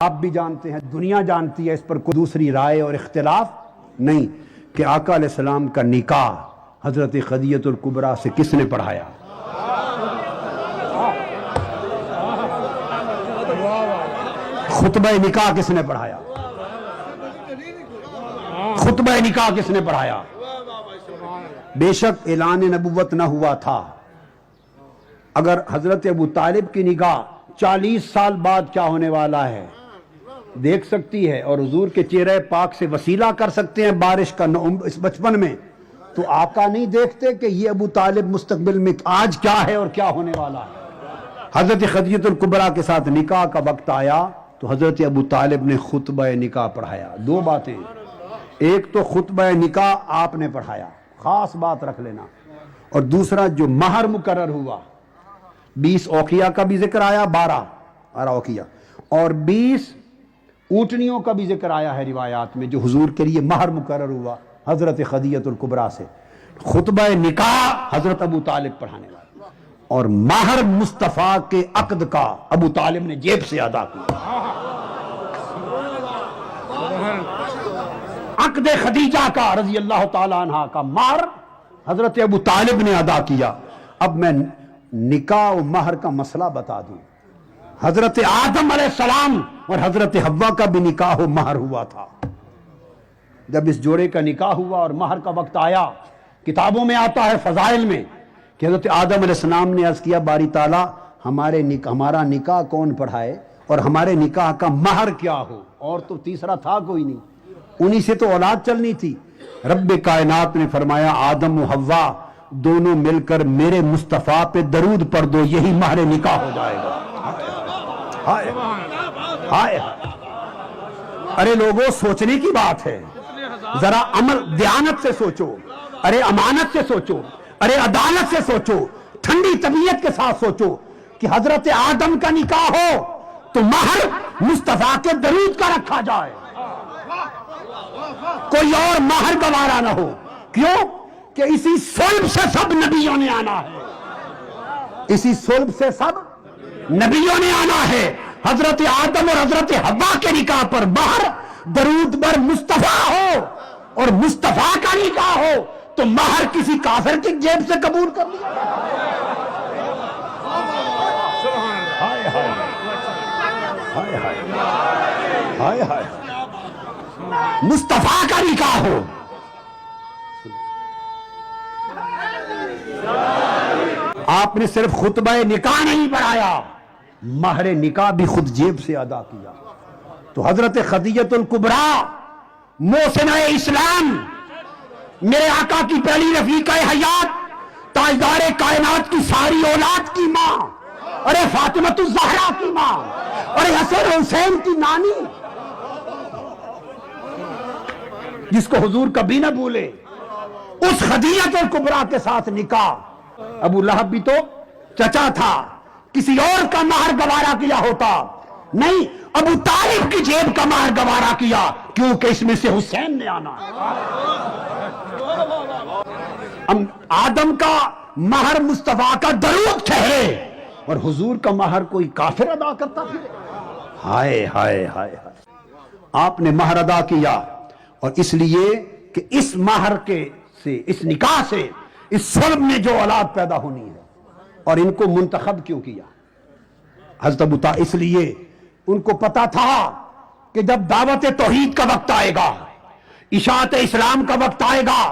آپ بھی جانتے ہیں، دنیا جانتی ہے، اس پر کوئی دوسری رائے اور اختلاف نہیں کہ آقا علیہ السلام کا نکاح حضرت خدیجہ الکبریٰ سے کس نے پڑھایا؟ خطبہ نکاح کس نے پڑھایا؟ خطبہ نکاح کس نے پڑھایا؟ بے شک اعلان نبوت نہ ہوا تھا، اگر حضرت ابو طالب کی نگاہ 40 سال بعد کیا ہونے والا ہے دیکھ سکتی ہے اور حضور کے چہرے پاک سے وسیلہ کر سکتے ہیں بارش کا اس بچپن میں، تو آقا نہیں دیکھتے کہ یہ ابو طالب مستقبل میں آج کیا ہے اور کیا ہونے والا ہے؟ حضرت خدیجہ الکبریٰ کے ساتھ نکاح کا وقت آیا تو حضرت ابو طالب نے خطبہ نکاح پڑھایا۔ دو باتیں، ایک تو خطبہ نکاح آپ نے پڑھایا، خاص بات رکھ لینا، اور دوسرا جو مہر مقرر ہوا 20 اوقیہ کا بھی ذکر آیا، 12 اوقیہ، اور 20 اونٹنیوں کا بھی ذکر آیا ہے روایات میں، جو حضور کے لیے مہر مقرر ہوا حضرت خدیجہ الکبریٰ سے۔ خطبہ نکاح حضرت ابو طالب پڑھانے والا، اور مہر مصطفیٰ کے عقد کا ابو طالب نے جیب سے ادا کیا۔ عقد خدیجہ کا رضی اللہ تعالی عنہ کا مہر حضرت ابو طالب نے ادا کیا۔ اب میں نکاح و مہر کا مسئلہ بتا دوں، حضرت آدم علیہ السلام اور حضرت حوا کا بھی نکاح و مہر ہوا تھا۔ جب اس جوڑے کا نکاح ہوا اور مہر کا وقت آیا، کتابوں میں آتا ہے فضائل میں کہ حضرت آدم علیہ السلام نے عرض کیا باری تعالیٰ ہمارا نکاح کون پڑھائے اور ہمارے نکاح کا مہر کیا ہو، اور تو تیسرا تھا کوئی نہیں، انہی سے تو اولاد چلنی تھی۔ رب کائنات نے فرمایا آدم و حوا دونوں مل کر میرے مصطفیٰ پہ درود پڑھ دو، یہی مہر نکاح ہو جائے گا۔ ہائے ہائے، ارے لوگوں سوچنے کی بات ہے، ذرا عمل دیانت سے سوچو، ارے امانت سے سوچو، ارے عدالت سے سوچو، ٹھنڈی طبیعت کے ساتھ سوچو کہ حضرت آدم کا نکاح ہو تو مہر مصطفیٰ کے درود کا رکھا جائے، کوئی اور مہر گوارا نہ ہو۔ کیوں کہ اسی صلب سے سب نبیوں نے آنا ہے، اسی صلب سے سب نبیوں نے آنا ہے۔ حضرت آدم اور حضرت حوا کے نکاح پر مہر درود بر مصطفیٰ ہو اور مصطفیٰ کا نکاح ہو تو مہر کسی کافر کی جیب سے قبول کر لیا۔ ہائے ہائے ہائے ہائے ہائے، مصطفیٰ کا نکاح ہو۔ آپ نے صرف خطبہ نکاح نہیں پڑھایا، مہر نکاح بھی خود جیب سے ادا کیا۔ تو حضرت خدیجہ الکبریٰ محسنہ اسلام، میرے آقا کی پہلی رفیقہ حیات، تاجدار کائنات کی ساری اولاد کی ماں، ارے فاطمۃ الزہرا کی ماں، ارے حسن حسین کی نانی، جس کو حضور کبھی نہ بھولے، اس خدیجہ الکبریٰ کے ساتھ نکاح۔ ابو لہب بھی تو چچا تھا، کسی اور کا مہر گوارا کیا ہوتا نہیں، ابو طالب کی جیب کا مہر گوارا کیا، کیونکہ اس میں سے حسین نے آنا ہے۔ آدم کا مہر مصطفیٰ کا درود ٹھہرے اور حضور کا مہر کوئی کافر ادا کرتا پھر؟ ہائے ہائے ہائے ہائے، آپ نے مہر ادا کیا، اور اس لیے کہ اس مہر کے سے، اس نکاح سے، اس صلب میں جو اولاد پیدا ہونی ہے، اور ان کو منتخب کیوں کیا حضرت ابو طالب؟ اس لیے ان کو پتا تھا کہ جب دعوت توحید کا وقت آئے گا، اشاعت اسلام کا وقت آئے گا،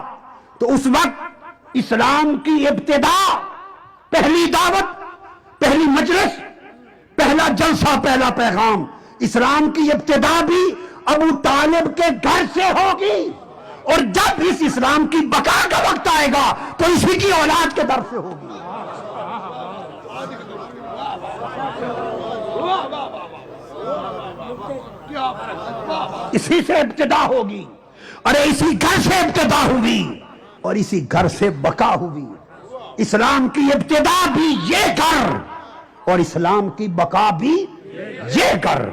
تو اس وقت اسلام کی ابتدا، پہلی دعوت، پہلی مجلس، پہلا جلسہ، پہلا پیغام، اسلام کی ابتدا بھی ابو طالب کے گھر سے ہوگی، اور جب اس اسلام کی بقا کا وقت آئے گا تو اسی کی اولاد کے در سے ہوگی۔ اسی سے ابتدا ہوگی، ارے اسی گھر سے ابتدا ہوئی اور اسی گھر سے بقا ہوئی۔ اسلام کی ابتدا بھی یہ گھر اور اسلام کی بقا بھی یہ گھر۔